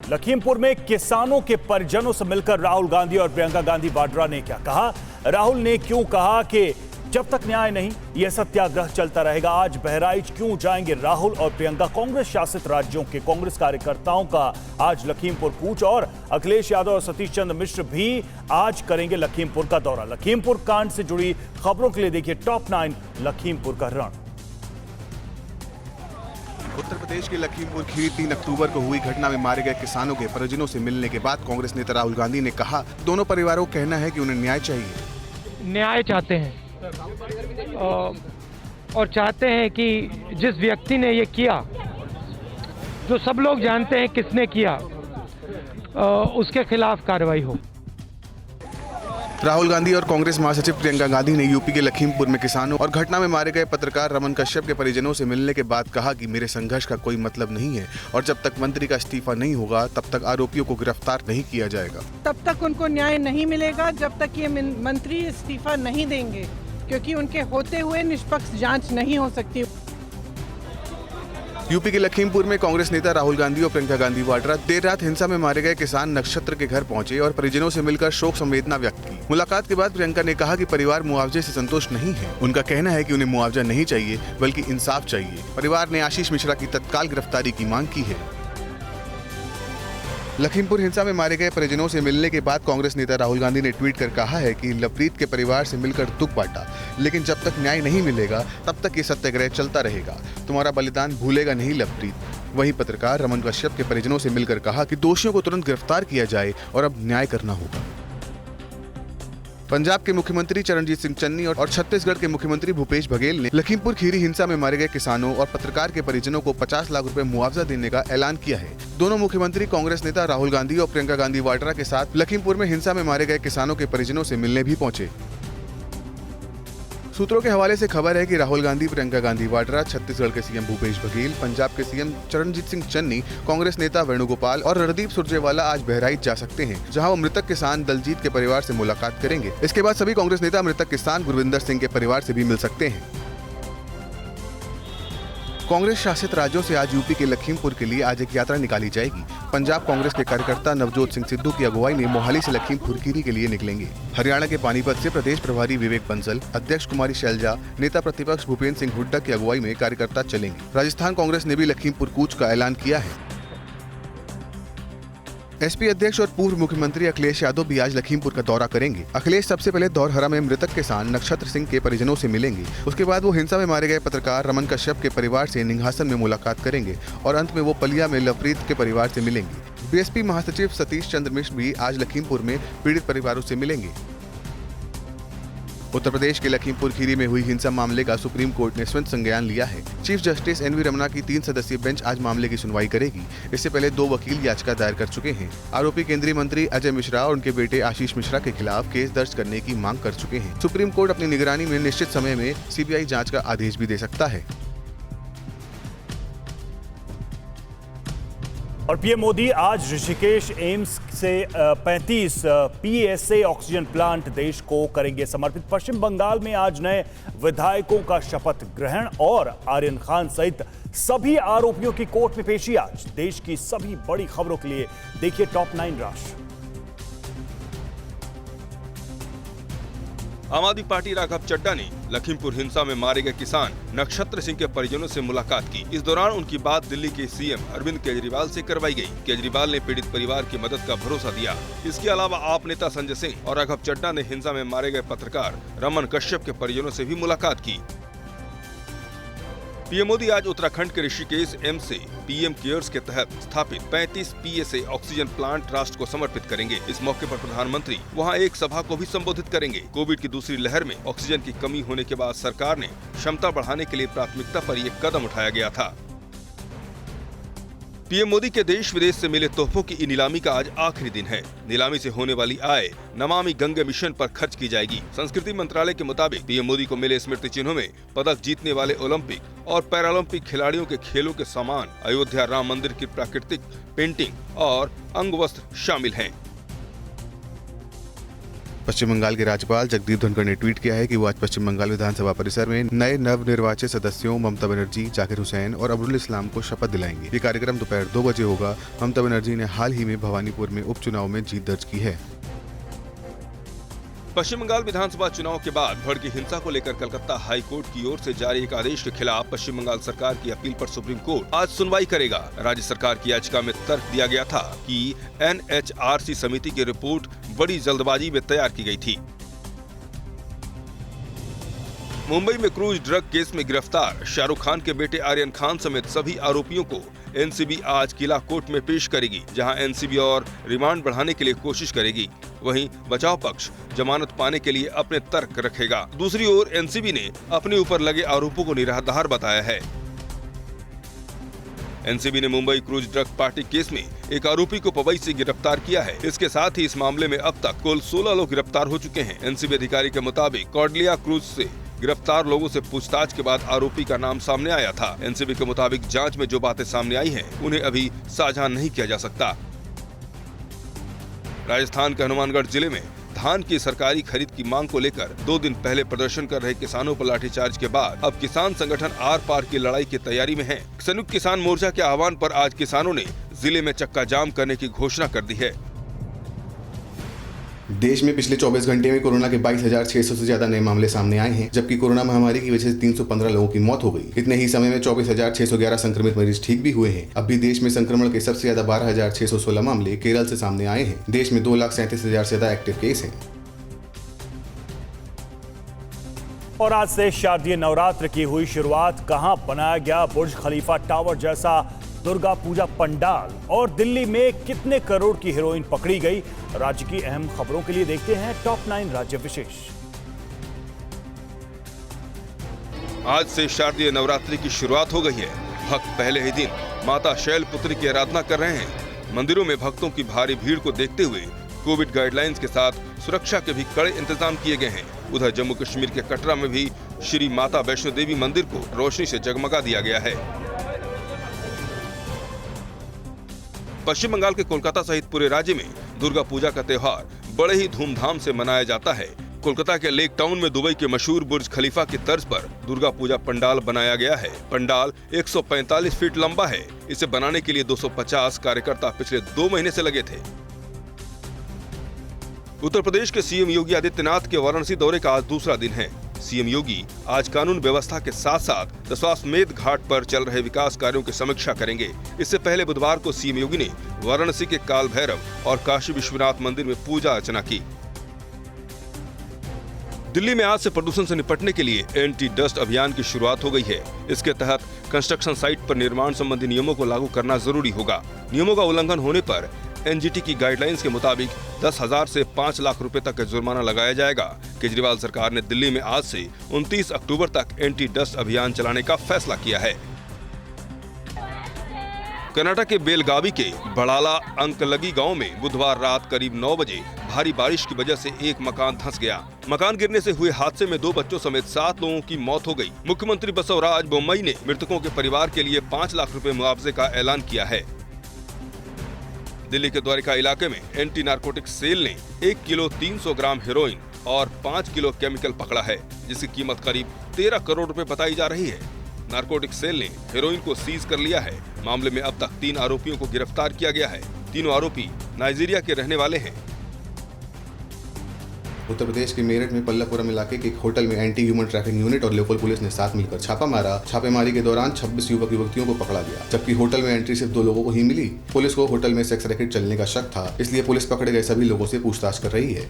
लखीमपुर में किसानों के परिजनों से मिलकर राहुल गांधी और प्रियंका गांधी वाड्रा ने क्या कहा? राहुल ने क्यों कहा कि जब तक न्याय नहीं यह सत्याग्रह चलता रहेगा? आज बहराइच क्यों जाएंगे राहुल और प्रियंका? कांग्रेस शासित राज्यों के कांग्रेस कार्यकर्ताओं का आज लखीमपुर कूच और अखिलेश यादव और सतीश चंद्र मिश्र भी आज करेंगे लखीमपुर का दौरा। लखीमपुर कांड से जुड़ी खबरों के लिए देखिए टॉप 9 लखीमपुर का रण। उत्तर प्रदेश के लखीमपुर खीरी 3 अक्टूबर को हुई घटना में मारे गए किसानों के परिजनों से मिलने के बाद कांग्रेस नेता राहुल गांधी ने कहा, दोनों परिवारों को कहना है कि उन्हें न्याय चाहिए। न्याय चाहते हैं और चाहते हैं कि जिस व्यक्ति ने ये किया, जो सब लोग जानते हैं किसने किया, उसके खिलाफ कार्रवाई हो। राहुल गांधी और कांग्रेस महासचिव प्रियंका गांधी ने यूपी के लखीमपुर में किसानों और घटना में मारे गए पत्रकार रमन कश्यप के परिजनों से मिलने के बाद कहा कि मेरे संघर्ष का कोई मतलब नहीं है और जब तक मंत्री का इस्तीफा नहीं होगा तब तक आरोपियों को गिरफ्तार नहीं किया जाएगा। तब तक उनको न्याय नहीं मिलेगा जब तक ये मंत्री इस्तीफा नहीं देंगे, क्योंकि उनके होते हुए निष्पक्ष जांच नहीं हो सकती। यूपी के लखीमपुर में कांग्रेस नेता राहुल गांधी और प्रियंका गांधी वाड्रा देर रात हिंसा में मारे गए किसान नक्षत्र के घर पहुंचे और परिजनों से मिलकर शोक संवेदना व्यक्त की। मुलाकात के बाद प्रियंका ने कहा कि परिवार मुआवजे से संतुष्ट नहीं है। उनका कहना है कि उन्हें मुआवजा नहीं चाहिए बल्कि इंसाफ चाहिए। परिवार ने आशीष मिश्रा की तत्काल गिरफ्तारी की मांग की है। लखीमपुर हिंसा में मारे गए परिजनों से मिलने के बाद कांग्रेस नेता राहुल गांधी ने ट्वीट कर कहा है कि लवप्रीत के परिवार से मिलकर दुख बांटा, लेकिन जब तक न्याय नहीं मिलेगा तब तक ये सत्याग्रह चलता रहेगा। तुम्हारा बलिदान भूलेगा नहीं लवप्रीत। वहीं पत्रकार रमन कश्यप के परिजनों से मिलकर कहा कि दोषियों को तुरंत गिरफ्तार किया जाए और अब न्याय करना होगा। पंजाब के मुख्यमंत्री चरणजीत सिंह चन्नी और छत्तीसगढ़ के मुख्यमंत्री भूपेश बघेल ने लखीमपुर खीरी हिंसा में मारे गए किसानों और पत्रकार के परिजनों को 50 लाख रुपए मुआवजा देने का ऐलान किया है। दोनों मुख्यमंत्री कांग्रेस नेता राहुल गांधी और प्रियंका गांधी वाड्रा के साथ लखीमपुर में हिंसा में मारे गए किसानों के परिजनों से मिलने भी पहुंचे। सूत्रों के हवाले से खबर है कि राहुल गांधी, प्रियंका गांधी वाड्रा, छत्तीसगढ़ के सीएम भूपेश बघेल, पंजाब के सीएम चरणजीत सिंह चन्नी, कांग्रेस नेता वेणुगोपाल और रणदीप सुरजेवाला आज बहराइच जा सकते हैं, जहां वो मृतक किसान दलजीत के परिवार से मुलाकात करेंगे। इसके बाद सभी कांग्रेस नेता मृतक किसान गुरविंदर सिंह के परिवार से भी मिल सकते हैं। कांग्रेस शासित राज्यों से आज यूपी के लखीमपुर के लिए आज एक यात्रा निकाली जाएगी। पंजाब कांग्रेस के कार्यकर्ता नवजोत सिंह सिद्धू की अगुवाई में मोहाली से लखीमपुर खीरी के लिए निकलेंगे। हरियाणा के पानीपत से प्रदेश प्रभारी विवेक बंसल, अध्यक्ष कुमारी शैलजा, नेता प्रतिपक्ष भूपेंद्र सिंह हुड्डा की अगुवाई में कार्यकर्ता चलेंगे। राजस्थान कांग्रेस ने भी लखीमपुर कूच का ऐलान किया है। एसपी अध्यक्ष और पूर्व मुख्यमंत्री अखिलेश यादव भी आज लखीमपुर का दौरा करेंगे। अखिलेश सबसे पहले दौरहरा में मृतक किसान नक्षत्र सिंह के परिजनों से मिलेंगे। उसके बाद वो हिंसा में मारे गए पत्रकार रमन कश्यप के परिवार से निघासन में मुलाकात करेंगे और अंत में वो पलिया में लवप्रीत के परिवार से मिलेंगे। बीएसपी महासचिव सतीश चंद्र मिश्र भी आज लखीमपुर में पीड़ित परिवारों से मिलेंगे। उत्तर प्रदेश के लखीमपुर खीरी में हुई हिंसा मामले का सुप्रीम कोर्ट ने स्वतंत्र संज्ञान लिया है। चीफ जस्टिस एनवी रमना की 3 सदस्यीय बेंच आज मामले की सुनवाई करेगी। इससे पहले 2 वकील याचिका दायर कर चुके हैं। आरोपी केंद्रीय मंत्री अजय मिश्रा और उनके बेटे आशीष मिश्रा के खिलाफ केस दर्ज करने की मांग कर चुके हैं। सुप्रीम कोर्ट अपनी निगरानी में निश्चित समय में सीबीआई जाँच का आदेश भी दे सकता है। और पीएम मोदी आज ऋषिकेश एम्स से 35 PSA ऑक्सीजन प्लांट देश को करेंगे समर्पित। पश्चिम बंगाल में आज नए विधायकों का शपथ ग्रहण और आर्यन खान सहित सभी आरोपियों की कोर्ट में पेशी आज। देश की सभी बड़ी खबरों के लिए देखिए टॉप 9 राष्ट्र। आम आदमी पार्टी राघव चड्ढा ने लखीमपुर हिंसा में मारे गए किसान नक्षत्र सिंह के परिजनों से मुलाकात की। इस दौरान उनकी बात दिल्ली के सीएम अरविंद केजरीवाल से करवाई गई। केजरीवाल ने पीड़ित परिवार की मदद का भरोसा दिया। इसके अलावा आप नेता संजय सिंह और राघव चड्ढा ने हिंसा में मारे गए पत्रकार रमन कश्यप के परिजनों से भी मुलाकात की। पीएम मोदी आज उत्तराखंड के ऋषिकेश एम्स से पीएम केयर्स के तहत स्थापित 35 PSA ऑक्सीजन प्लांट राष्ट्र को समर्पित करेंगे। इस मौके पर प्रधानमंत्री वहां एक सभा को भी संबोधित करेंगे। कोविड की दूसरी लहर में ऑक्सीजन की कमी होने के बाद सरकार ने क्षमता बढ़ाने के लिए प्राथमिकता पर यह कदम उठाया गया था। पीएम मोदी के देश विदेश से मिले तोहफों की नीलामी का आज आखिरी दिन है। नीलामी से होने वाली आय नमामि गंगे मिशन पर खर्च की जाएगी। संस्कृति मंत्रालय के मुताबिक पीएम मोदी को मिले स्मृति चिन्हों में पदक जीतने वाले ओलंपिक और पैरालंपिक खिलाड़ियों के खेलों के सामान, अयोध्या राम मंदिर की प्राकृतिक पेंटिंग और अंग वस्त्र शामिल हैं। पश्चिम बंगाल के राज्यपाल जगदीप धनखड़ ने ट्वीट किया है कि वो आज पश्चिम बंगाल विधानसभा परिसर में नए नवनिर्वाचित सदस्यों ममता बनर्जी, जाकिर हुसैन और अब्दुल इस्लाम को शपथ दिलाएंगे। ये कार्यक्रम दोपहर 2 बजे होगा। ममता बनर्जी ने हाल ही में भवानीपुर में उपचुनाव में जीत दर्ज की है। पश्चिम बंगाल विधानसभा चुनाव के बाद भड़की हिंसा को लेकर कलकत्ता हाई कोर्ट की ओर से जारी एक आदेश के खिलाफ पश्चिम बंगाल सरकार की अपील पर सुप्रीम कोर्ट आज सुनवाई करेगा। राज्य सरकार की याचिका में तर्क दिया गया था कि NHRC समिति की रिपोर्ट बड़ी जल्दबाजी में तैयार की गई थी। मुंबई में क्रूज ड्रग केस में गिरफ्तार शाहरुख खान के बेटे आर्यन खान समेत सभी आरोपियों को एनसीबी आज किला कोर्ट में पेश करेगी, जहां एनसीबी और रिमांड बढ़ाने के लिए कोशिश करेगी। वहीं बचाव पक्ष जमानत पाने के लिए अपने तर्क रखेगा। दूसरी ओर एनसीबी ने अपने ऊपर लगे आरोपों को निराधार बताया है। एनसीबी ने Mumbai cruise drug party case में एक आरोपी को पवई से गिरफ्तार किया है। इसके साथ ही इस मामले में अब तक कुल 16 लोग गिरफ्तार हो चुके हैं। एनसीबी अधिकारी के मुताबिक कॉर्डिलिया क्रूज से गिरफ्तार लोगों से पूछताछ के बाद आरोपी का नाम सामने आया था। एनसीबी के मुताबिक जांच में जो बातें सामने आई हैं, उन्हें अभी साझा नहीं किया जा सकता। राजस्थान के हनुमानगढ़ जिले में धान की सरकारी खरीद की मांग को लेकर 2 दिन पहले प्रदर्शन कर रहे किसानों पर लाठीचार्ज के बाद अब किसान संगठन आर पार की लड़ाई की तैयारी में है। संयुक्त किसान मोर्चा के आह्वान पर आज किसानों ने जिले में चक्का जाम करने की घोषणा कर दी है। देश में पिछले 24 घंटे में कोरोना के 22,600 से ज्यादा नए मामले सामने आए हैं, जबकि कोरोना महामारी की वजह से 315 लोगों की मौत हो गई। इतने ही समय में 24,611 संक्रमित मरीज ठीक भी हुए हैं। अब भी देश में संक्रमण के सबसे ज्यादा 12,616 मामले केरल से सामने आए हैं। देश में 2,37,000 से ज्यादा एक्टिव केस हैं। और आज से शारदीय नवरात्र की हुई शुरुआत। कहां बनाया गया बुर्ज खलीफा टावर जैसा दुर्गा पूजा पंडाल और दिल्ली में कितने करोड़ की हीरोइन पकड़ी गई। राज्य की अहम खबरों के लिए देखते हैं टॉप 9 राज्य विशेष। आज से शारदीय नवरात्रि की शुरुआत हो गई है। भक्त पहले ही दिन माता शैलपुत्री की आराधना कर रहे हैं। मंदिरों में भक्तों की भारी भीड़ को देखते हुए कोविड गाइडलाइंस के साथ सुरक्षा के भी कड़े इंतजाम किए गए हैं। उधर जम्मू कश्मीर के कटरा में भी श्री माता वैष्णो देवी मंदिर को रोशनी से जगमगा दिया गया है। पश्चिम बंगाल के कोलकाता सहित पूरे राज्य में दुर्गा पूजा का त्योहार बड़े ही धूमधाम से मनाया जाता है। कोलकाता के लेक टाउन में दुबई के मशहूर बुर्ज खलीफा की तर्ज पर दुर्गा पूजा पंडाल बनाया गया है। पंडाल 145 फीट लंबा है। इसे बनाने के लिए 250 कार्यकर्ता पिछले 2 महीने से लगे थे। उत्तर प्रदेश के सीएम योगी आदित्यनाथ के वाराणसी दौरे का आज दूसरा दिन है। सीएम योगी आज कानून व्यवस्था के साथ साथ दशाश्वमेध घाट पर चल रहे विकास कार्यों की समीक्षा करेंगे। इससे पहले बुधवार को सीएम योगी ने वाराणसी के काल भैरव और काशी विश्वनाथ मंदिर में पूजा अर्चना की। दिल्ली में आज से प्रदूषण से निपटने के लिए एंटी डस्ट अभियान की शुरुआत हो गई है। इसके तहत कंस्ट्रक्शन साइट पर निर्माण संबंधी नियमों को लागू करना जरूरी होगा। नियमों का उल्लंघन होने पर एनजीटी की गाइडलाइंस के मुताबिक 10,000 से 5 लाख रुपए तक का जुर्माना लगाया जाएगा। केजरीवाल सरकार ने दिल्ली में आज से 29 अक्टूबर तक एंटी डस्ट अभियान चलाने का फैसला किया है। कर्नाटक के बेलगावी के बड़ाला अंकलगी गांव में बुधवार रात करीब 9 बजे भारी बारिश की वजह से एक मकान धंस गया। मकान गिरने से हुए हादसे में 2 बच्चों समेत 7 लोगों की मौत हो गई। मुख्यमंत्री बसवराज बोम्मई ने मृतकों के परिवार के लिए 5 लाख रुपए मुआवजे का ऐलान किया है। दिल्ली के द्वारिका इलाके में एंटी नारकोटिक्स सेल ने 1 किलो 300 ग्राम हेरोइन और 5 किलो केमिकल पकड़ा है, जिसकी कीमत करीब 13 करोड़ रुपए बताई जा रही है। नारकोटिक्स सेल ने हेरोइन को सीज कर लिया है। मामले में अब तक 3 आरोपियों को गिरफ्तार किया गया है। तीनों आरोपी नाइजीरिया के रहने वाले हैं। उत्तर प्रदेश के मेरठ में पल्लापुरम इलाके के एक होटल में एंटी ह्यूमन ट्रैफिकिंग यूनिट और लोकल पुलिस ने साथ मिलकर छापा मारा। छापेमारी के दौरान 26 युवक युवतियों को पकड़ा गया, जबकि होटल में एंट्री सिर्फ 2 लोगों को ही मिली। पुलिस को होटल में सेक्स रैकेट चलने का शक था, इसलिए पुलिस पकड़े गए सभी लोगों से पूछताछ कर रही है।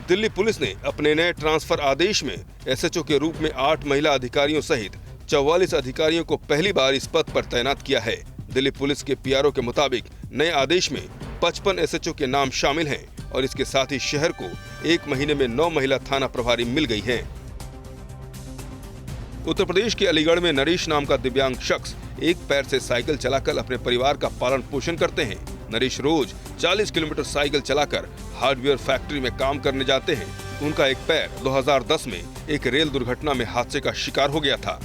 दिल्ली पुलिस ने अपने नए ट्रांसफर आदेश में एसएचओ के रूप में 8 महिला अधिकारियों सहित 44 अधिकारियों को पहली बार इस पद पर तैनात किया है। दिल्ली पुलिस के पीआरओ के मुताबिक नए आदेश में 55 एसएचओ के नाम शामिल हैं और इसके साथ ही शहर को 1 महीने में 9 महिला थाना प्रभारी मिल गई हैं। उत्तर प्रदेश के अलीगढ़ में नरेश नाम का दिव्यांग शख्स एक पैर से साइकिल चलाकर अपने परिवार का पालन पोषण करते हैं। नरेश रोज 40 किलोमीटर साइकिल चलाकर हार्डवेयर फैक्ट्री में काम करने जाते हैं। उनका एक पैर 2010 में एक रेल दुर्घटना में हादसे का शिकार हो गया था।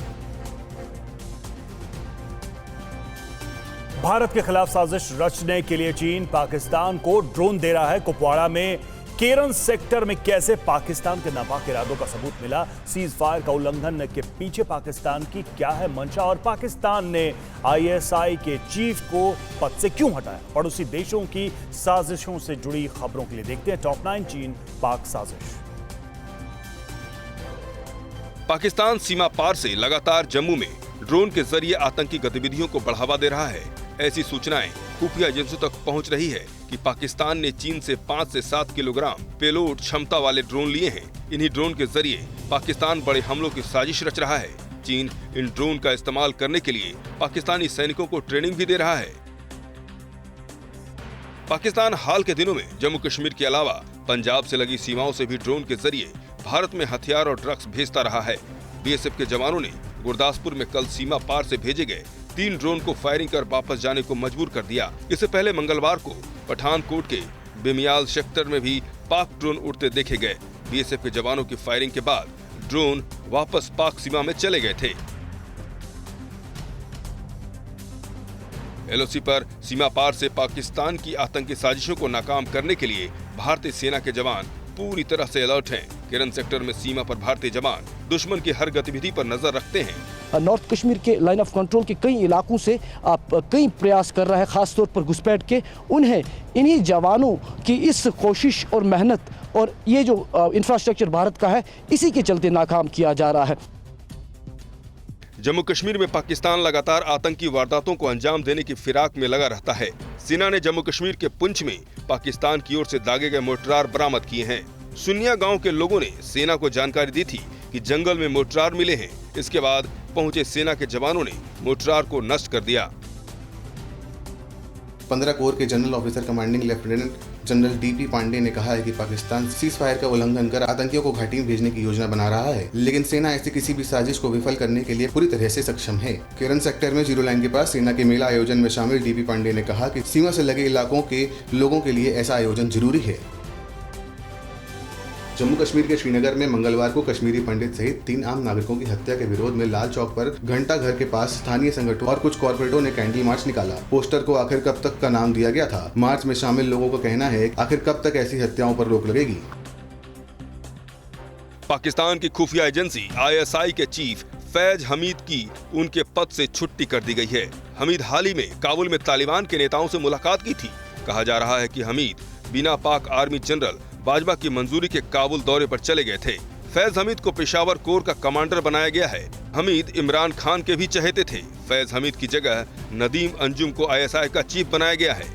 भारत के खिलाफ साजिश रचने के लिए चीन पाकिस्तान को ड्रोन दे रहा है। कुपवाड़ा में केरन सेक्टर में कैसे पाकिस्तान के नापाक इरादों का सबूत मिला, सीज फायर का उल्लंघन के पीछे पाकिस्तान की क्या है मंशा और पाकिस्तान ने आईएसआई के चीफ को पद से क्यों हटाया। पड़ोसी देशों की साजिशों से जुड़ी खबरों के लिए देखते हैं टॉप 9 चीन पाक साजिश। पाकिस्तान सीमा पार से लगातार जम्मू में ड्रोन के जरिए आतंकी गतिविधियों को बढ़ावा दे रहा है। ऐसी सूचनाएं खुफिया एजेंसियों तक पहुंच रही है कि पाकिस्तान ने चीन से 5 से 7 किलोग्राम पेलोड क्षमता वाले ड्रोन लिए हैं। इन्हीं ड्रोन के जरिए पाकिस्तान बड़े हमलों की साजिश रच रहा है। चीन इन ड्रोन का इस्तेमाल करने के लिए पाकिस्तानी सैनिकों को ट्रेनिंग भी दे रहा है। पाकिस्तान हाल के दिनों में जम्मू कश्मीर के अलावा पंजाब से लगी सीमाओं से भी ड्रोन के जरिए भारत में हथियार और ड्रग्स भेजता रहा है। बीएसएफ के जवानों ने गुरदासपुर में कल सीमा पार से भेजे गए 3 ड्रोन को फायरिंग कर वापस जाने को मजबूर कर दिया। इससे पहले मंगलवार को पठानकोट के बेमियाल सेक्टर में भी पाक ड्रोन उड़ते देखे गए। बीएसएफ के जवानों की फायरिंग के बाद ड्रोन वापस पाक सीमा में चले गए थे। एलओसी पर सीमा पार से पाकिस्तान की आतंकी साजिशों को नाकाम करने के लिए भारतीय सेना के जवान पूरी तरह से अलर्ट हैं। केरन सेक्टर में सीमा पर भारतीय जवान दुश्मन की हर गतिविधि पर नजर रखते हैं। नॉर्थ कश्मीर के लाइन ऑफ कंट्रोल के कई इलाकों से आप कई प्रयास कर रहे हैं, खासतौर पर घुसपैठ के। उन्हें इन्हीं जवानों की इस कोशिश और मेहनत और ये जो इंफ्रास्ट्रक्चर भारत का है, इसी के चलते नाकाम किया जा रहा है। जम्मू कश्मीर में पाकिस्तान लगातार आतंकी वारदातों को अंजाम देने की फिराक में लगा रहता है। सेना ने जम्मू कश्मीर के पुंछ में पाकिस्तान की ओर से दागे गए मोर्टार बरामद किए हैं। सुनिया गांव के लोगों ने सेना को जानकारी दी थी कि जंगल में मोर्टार मिले हैं। इसके बाद पहुंचे सेना के जवानों ने मोर्टार को नष्ट कर दिया। 15 कोर के general officer commanding lieutenant general DP Pande ने कहा है कि पाकिस्तान सीज फायर का उल्लंघन कर आतंकियों को घाटी में भेजने की योजना बना रहा है, लेकिन सेना ऐसी किसी भी साजिश को विफल करने के लिए पूरी तरह से सक्षम है। केरन सेक्टर में जीरो लाइन के पास सेना के मेला आयोजन में शामिल डीपी पांडे ने कहा कि सीमा से लगे इलाकों के लोगों के लिए ऐसा आयोजन जरूरी है। जम्मू कश्मीर के श्रीनगर में मंगलवार को कश्मीरी पंडित सहित 3 आम नागरिकों की हत्या के विरोध में लाल चौक पर घंटा घर के पास स्थानीय संगठनों और कुछ कॉर्पोरेटों ने कैंडल मार्च निकाला। पोस्टर को आखिर कब तक का नाम दिया गया था। मार्च में शामिल लोगों का कहना है आखिर कब तक ऐसी हत्याओं पर रोक लगेगी। पाकिस्तान की खुफिया एजेंसी आईएसआई के चीफ फैज हमीद की उनके पद से छुट्टी कर दी गई है। हमीद हाल ही में काबुल में तालिबान के नेताओं से मुलाकात की थी। कहा जा रहा है कि हमीद बिना पाक आर्मी जनरल बाजवा की मंजूरी के काबुल दौरे पर चले गए थे। फैज हमीद को पेशावर कोर का कमांडर बनाया गया है। हमीद इमरान खान के भी चहेते थे। फैज हमीद की जगह नदीम अंजुम को आईएसआई का चीफ बनाया गया है।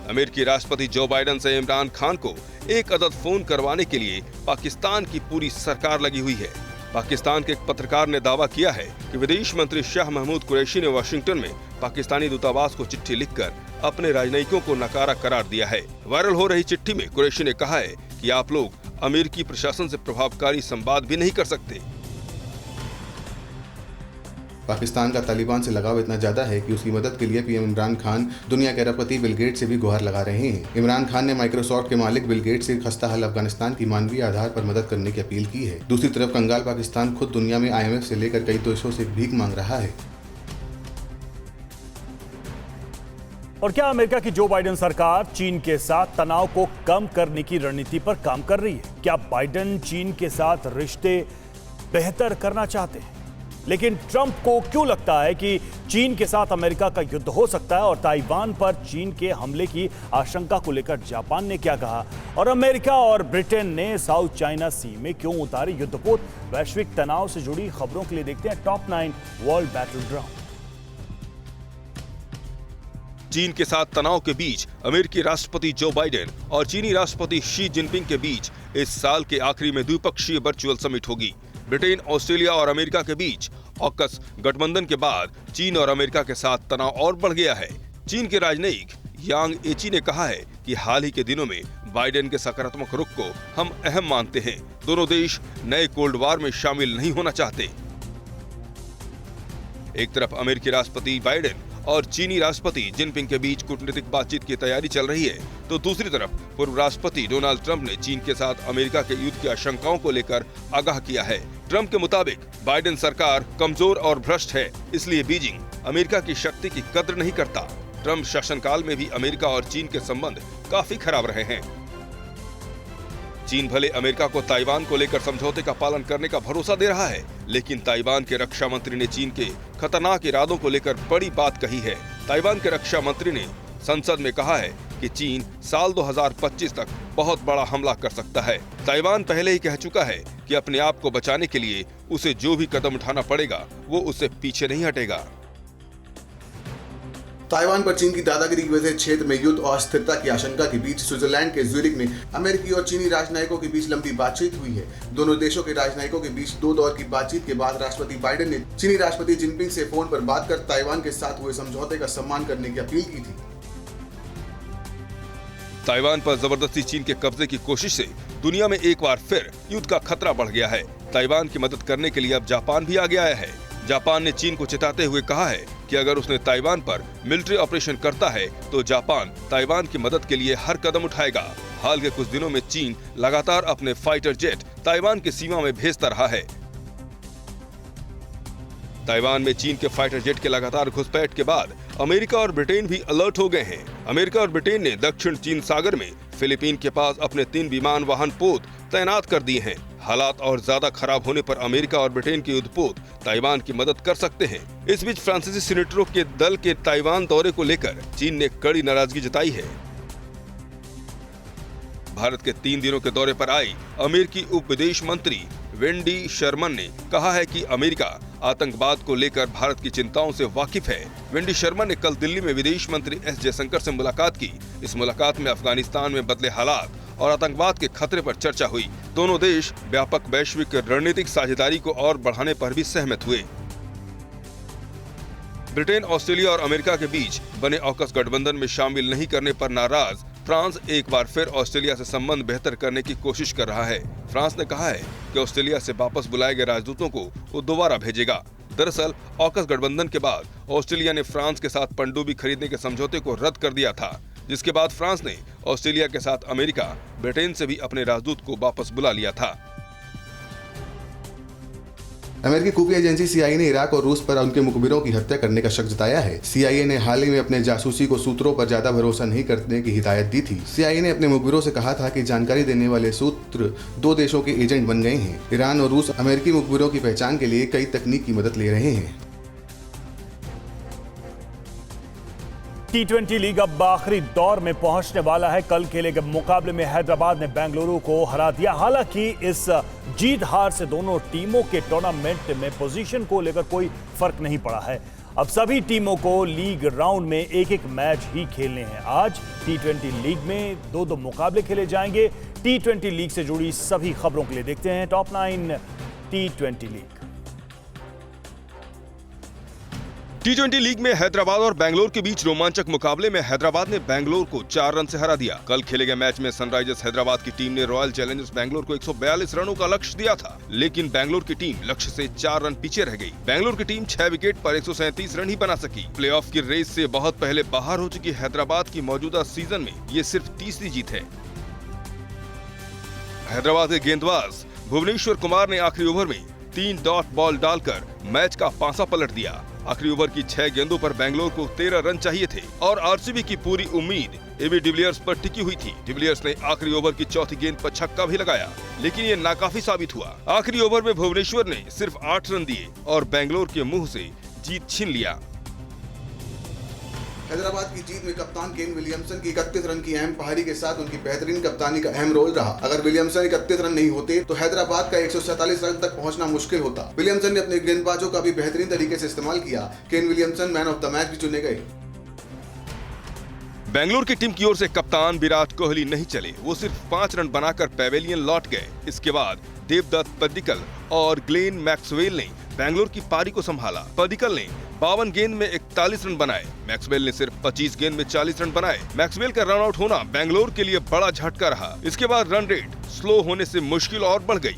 अमेरिकी राष्ट्रपति जो बाइडेन से इमरान खान को एक अदद फोन करवाने के लिए पाकिस्तान की पूरी सरकार लगी हुई है। पाकिस्तान के एक पत्रकार ने दावा किया है कि विदेश मंत्री शाह महमूद कुरैशी ने वाशिंगटन में पाकिस्तानी दूतावास को चिट्ठी लिखकर अपने राजनयिकों को नकारा करार दिया है। वायरल हो रही चिट्ठी में कुरैशी ने कहा है कि आप लोग अमेरिकी प्रशासन से प्रभावकारी संवाद भी नहीं कर सकते। पाकिस्तान का तालिबान से लगाव इतना ज्यादा है कि उसकी मदद के लिए पीएम इमरान खान दुनिया के अरबपति बिल गेट्स से भी गुहार लगा रहे हैं। इमरान खान ने माइक्रोसॉफ्ट के मालिक बिल गेट्स से खस्ता हाल अफगानिस्तान की मानवीय आधार पर मदद करने की अपील की है। दूसरी तरफ कंगाल पाकिस्तान खुद दुनिया में IMF से लेकर कई देशों से भीख मांग रहा है। और क्या अमेरिका की जो बाइडेन सरकार चीन के साथ तनाव को कम करने की रणनीति पर काम कर रही है? क्या बाइडेन चीन के साथ रिश्ते बेहतर करना चाहते हैं? लेकिन ट्रंप को क्यों लगता है कि चीन के साथ अमेरिका का युद्ध हो सकता है? और ताइवान पर चीन के हमले की आशंका को लेकर जापान ने क्या कहा? और अमेरिका और ब्रिटेन ने साउथ चाइना सी में क्यों उतारे युद्धपोत? वैश्विक तनाव से जुड़ी खबरों के लिए देखते हैं टॉप 9 वर्ल्ड बैटल ग्राउंड। चीन के साथ तनाव के बीच अमेरिकी राष्ट्रपति जो बाइडेन और चीनी राष्ट्रपति शी जिनपिंग के बीच इस साल के आखिरी में द्विपक्षीय वर्चुअल समिट होगी। ब्रिटेन, ऑस्ट्रेलिया और अमेरिका के बीच ऑकस गठबंधन के बाद चीन और अमेरिका के साथ तनाव और बढ़ गया है। चीन के राजनयिक यांग एची ने कहा है कि हाल ही के दिनों में बाइडेन के सकारात्मक रुख को हम अहम मानते हैं। दोनों देश नए कोल्ड वॉर में शामिल नहीं होना चाहते। एक तरफ अमेरिकी राष्ट्रपति बाइडेन और चीनी राष्ट्रपति जिनपिंग के बीच कूटनीतिक बातचीत की तैयारी चल रही है, तो दूसरी तरफ पूर्व राष्ट्रपति डोनाल्ड ट्रंप ने चीन के साथ अमेरिका के युद्ध की आशंकाओं को लेकर आगाह किया है। ट्रंप के मुताबिक बाइडेन सरकार कमजोर और भ्रष्ट है, इसलिए बीजिंग अमेरिका की शक्ति की कद्र नहीं करता। ट्रम्प शासनकाल में भी अमेरिका और चीन के संबंध काफी खराब रहे हैं। चीन भले अमेरिका को ताइवान को लेकर समझौते का पालन करने का भरोसा दे रहा है, लेकिन ताइवान के रक्षा मंत्री ने चीन के खतरनाक इरादों को लेकर बड़ी बात कही है। ताइवान के रक्षा मंत्री ने संसद में कहा है कि चीन साल 2025 तक बहुत बड़ा हमला कर सकता है। ताइवान पहले ही कह चुका है कि अपने आप को बचाने के लिए उसे जो भी कदम उठाना पड़ेगा वो उससे पीछे नहीं हटेगा। ताइवान पर चीन की दादागिरी की वजह से क्षेत्र में युद्ध और अस्थिरता की आशंका के बीच स्विट्जरलैंड के ज्यूरिख में अमेरिकी और चीनी राजनयिकों के बीच लंबी बातचीत हुई है। दोनों देशों के राजनयिकों के बीच 2 दौर की बातचीत के बाद राष्ट्रपति बाइडेन ने चीनी राष्ट्रपति जिनपिंग से फोन पर बात कर ताइवान के साथ हुए समझौते का सम्मान करने की अपील की थी। ताइवान पर जबरदस्ती चीन के कब्जे की कोशिश से दुनिया में एक बार फिर युद्ध का खतरा बढ़ गया है। ताइवान की मदद करने के लिए अब जापान भी आगे आया है। जापान ने चीन को चेताते हुए कहा है कि अगर उसने ताइवान पर मिलिट्री ऑपरेशन करता है तो जापान ताइवान की मदद के लिए हर कदम उठाएगा। हाल के कुछ दिनों में चीन लगातार अपने फाइटर जेट ताइवान की सीमा में भेजता रहा है। ताइवान में चीन के फाइटर जेट के लगातार घुसपैठ के बाद अमेरिका और ब्रिटेन भी अलर्ट हो गए हैं। अमेरिका और ब्रिटेन ने दक्षिण चीन सागर में फिलीपीन के पास अपने 3 विमान वाहन पोत तैनात कर दिए हैं। हालात और ज्यादा खराब होने पर अमेरिका और ब्रिटेन के युद्धपोत ताइवान की मदद कर सकते हैं। इस बीच फ्रांसीसी सीनेटरों के दल के ताइवान दौरे को लेकर चीन ने कड़ी नाराजगी जताई है। भारत के 3 दिनों के दौरे पर आई अमेरिकी उप विदेश मंत्री वेंडी शर्मन ने कहा है कि अमेरिका आतंकवाद को लेकर भारत की चिंताओं से वाकिफ है। वेंडी शर्मन ने कल दिल्ली में विदेश मंत्री एस जयशंकर से मुलाकात की। इस मुलाकात में अफगानिस्तान में बदले हालात और आतंकवाद के खतरे पर चर्चा हुई। दोनों देश व्यापक वैश्विक रणनीतिक साझेदारी को और बढ़ाने पर भी सहमत हुए। ब्रिटेन, ऑस्ट्रेलिया और अमेरिका के बीच बने ऑकस गठबंधन में शामिल नहीं करने पर नाराज फ्रांस एक बार फिर ऑस्ट्रेलिया से संबंध बेहतर करने की कोशिश कर रहा है। फ्रांस ने कहा है कि ऑस्ट्रेलिया से वापस बुलाए गए राजदूतों को वो दोबारा भेजेगा। दरअसल ऑकस गठबंधन के बाद ऑस्ट्रेलिया ने फ्रांस के साथ पनडुब्बी खरीदने के समझौते को रद्द कर दिया था, जिसके बाद फ्रांस ने ऑस्ट्रेलिया के साथ अमेरिका, ब्रिटेन से भी अपने राजदूत को वापस बुला लिया था। अमेरिकी खुफिया एजेंसी CIA ने इराक और रूस पर उनके मुखबिरों की हत्या करने का शक जताया है। CIA ने हाल ही में अपने जासूसी को सूत्रों पर ज्यादा भरोसा नहीं करने की हिदायत दी थी। CIA ने अपने मुखबिरों से कहा था कि जानकारी देने वाले सूत्र 2 देशों के एजेंट बन गए हैं। ईरान और रूस अमेरिकी मुखबिरों की पहचान के लिए कई तकनीक की मदद ले रहे हैं। T20 लीग अब आखिरी दौर में पहुंचने वाला है। कल खेले गए मुकाबले में हैदराबाद ने बेंगलुरु को हरा दिया। हालांकि इस जीत हार से दोनों टीमों के टूर्नामेंट में पोजीशन को लेकर कोई फर्क नहीं पड़ा है। अब सभी टीमों को लीग राउंड में एक एक मैच ही खेलने हैं। आज T20 लीग में 2-2 मुकाबले खेले जाएंगे। T20 लीग से जुड़ी सभी खबरों के लिए देखते हैं top 9 T20 league. T20 league में हैदराबाद और बेंगलोर के बीच रोमांचक मुकाबले में हैदराबाद ने बेंगलोर को 4 रन से हरा दिया। कल खेले गए मैच में सनराइजर्स हैदराबाद की टीम ने रॉयल चैलेंजर्स बेंगलोर को 142 रनों का लक्ष्य दिया था, लेकिन बेंगलोर की टीम लक्ष्य से 4 रन पीछे रह गई। बेंगलोर की टीम 6 विकेट पर 137 रन ही बना सकी। प्लेऑफ की रेस से बहुत पहले बाहर हो चुकी हैदराबाद की मौजूदा सीजन में ये सिर्फ तीसरी जीत है। हैदराबाद के गेंदबाज भुवनेश्वर कुमार ने आखिरी ओवर में 3 डॉट बॉल डालकर मैच का पासा पलट दिया। आखिरी ओवर की 6 गेंदों पर बेंगलोर को 13 रन चाहिए थे और आरसीबी की पूरी उम्मीद एबी डिविलियर्स पर टिकी हुई थी। डिविलियर्स ने आखिरी ओवर की 4थी गेंद पर छक्का भी लगाया, लेकिन ये नाकाफी साबित हुआ। आखिरी ओवर में भुवनेश्वर ने सिर्फ 8 रन दिए और बेंगलोर के मुंह से जीत छीन लिया। हैदराबाद की जीत में कप्तान केन विलियमसन की 31 रन की अहम पारी के साथ उनकी बेहतरीन कप्तानी का अहम रोल रहा। अगर विलियमसन 31 रन नहीं होते तो हैदराबाद का 147 रन तक पहुंचना मुश्किल होता। विलियमसन ने अपने गेंदबाजों का भी बेहतरीन तरीके से इस्तेमाल किया। Kane Williamson man of the match भी चुने गए। बेंगलोर की टीम की ओर से कप्तान विराट कोहली नहीं चले, वो सिर्फ 5 रन बनाकर पैवेलियन लौट गए। इसके बाद देवदत्त पडिक्कल और ग्लेन मैक्सवेल ने बेंगलोर की पारी को संभाला। पडिक्कल ने 52 गेंद में 41 रन बनाए, मैक्सवेल ने सिर्फ 25 गेंद में 40 रन बनाए। मैक्सवेल का रन आउट होना बेंगलोर के लिए बड़ा झटका रहा। इसके बाद रन रेट स्लो होने से मुश्किल और बढ़ गई।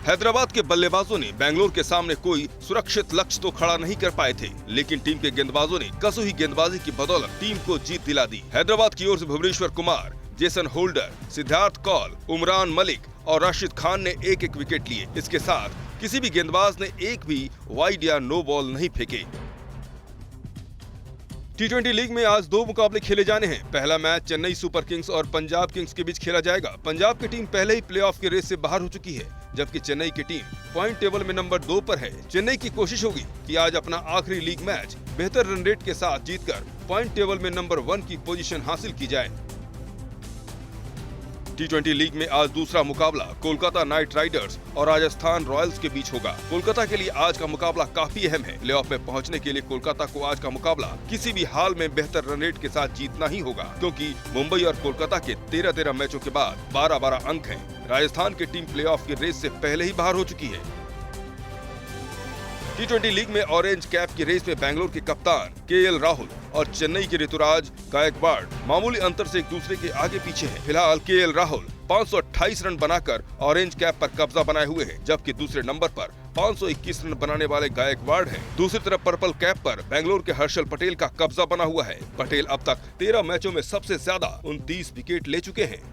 हैदराबाद के बल्लेबाजों ने बेंगलोर के सामने कोई सुरक्षित लक्ष्य तो खड़ा नहीं कर पाए थे, लेकिन टीम के गेंदबाजों ने कसु ही गेंदबाजी की बदौलत टीम को जीत दिला दी। हैदराबाद की ओर से भुवनेश्वर कुमार, जेसन होल्डर, सिद्धार्थ कौल, उमरान मलिक और राशिद खान ने एक एक विकेट लिए। इसके साथ किसी भी गेंदबाज ने एक भी वाइड या नो बॉल नहीं फेंके। टी20 लीग में आज 2 मुकाबले खेले जाने हैं। पहला मैच चेन्नई सुपर किंग्स और पंजाब किंग्स के बीच खेला जाएगा। पंजाब की टीम पहले ही प्लेऑफ के रेस से बाहर हो चुकी है, जबकि चेन्नई की टीम पॉइंट टेबल में नंबर 2 पर है। चेन्नई की कोशिश होगी कि आज अपना आखिरी लीग मैच बेहतर रन रेट के साथ जीतकर पॉइंट टेबल में नंबर 1 की पोजीशन हासिल की जाए। टी20 लीग में आज दूसरा मुकाबला कोलकाता नाइट राइडर्स और राजस्थान रॉयल्स के बीच होगा। कोलकाता के लिए आज का मुकाबला काफी अहम है। प्लेऑफ में पहुंचने के लिए कोलकाता को आज का मुकाबला किसी भी हाल में बेहतर रन रेट के साथ जीतना ही होगा, क्योंकि मुंबई और कोलकाता के 13-13 मैचों के बाद 12-12 अंक हैं। राजस्थान की टीम प्लेऑफ की रेस से पहले ही बाहर हो चुकी है। टी20 लीग में ऑरेंज कैप की रेस में बेंगलोर के कप्तान केएल राहुल और चेन्नई के ऋतुराज गायकवाड़ मामूली अंतर से एक दूसरे के आगे पीछे हैं। फिलहाल केएल राहुल 528 रन बनाकर ऑरेंज कैप पर कब्जा बनाए हुए हैं, जबकि दूसरे नंबर पर 521 रन बनाने वाले गायकवाड़ हैं। दूसरी तरफ पर्पल कैप पर बेंगलोर के हर्षल पटेल का कब्जा बना हुआ है। पटेल अब तक 13 मैचों में सबसे ज्यादा 29 विकेट ले चुके हैं।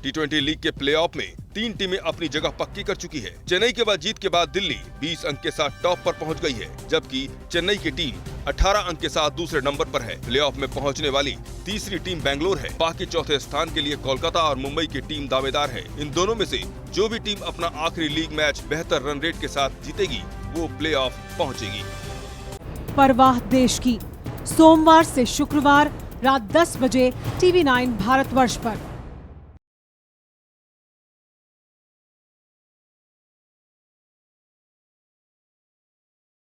टी20 लीग के प्लेऑफ में 3 टीमें अपनी जगह पक्की कर चुकी है। चेन्नई के बाद जीत के बाद दिल्ली 20 अंक के साथ टॉप पर पहुंच गई है, जबकि चेन्नई की टीम 18 अंक के साथ दूसरे नंबर पर है। प्लेऑफ में पहुंचने वाली तीसरी टीम बेंगलोर है। बाकी चौथे स्थान के लिए कोलकाता और मुंबई की टीम दावेदार है। इन दोनों में से जो भी टीम अपना आखिरी लीग मैच बेहतर रन रेट के साथ जीतेगी वो प्लेऑफ पहुंचेगी। परवाह देश की, सोमवार से शुक्रवार रात 10 बजे TV9 भारतवर्ष पर।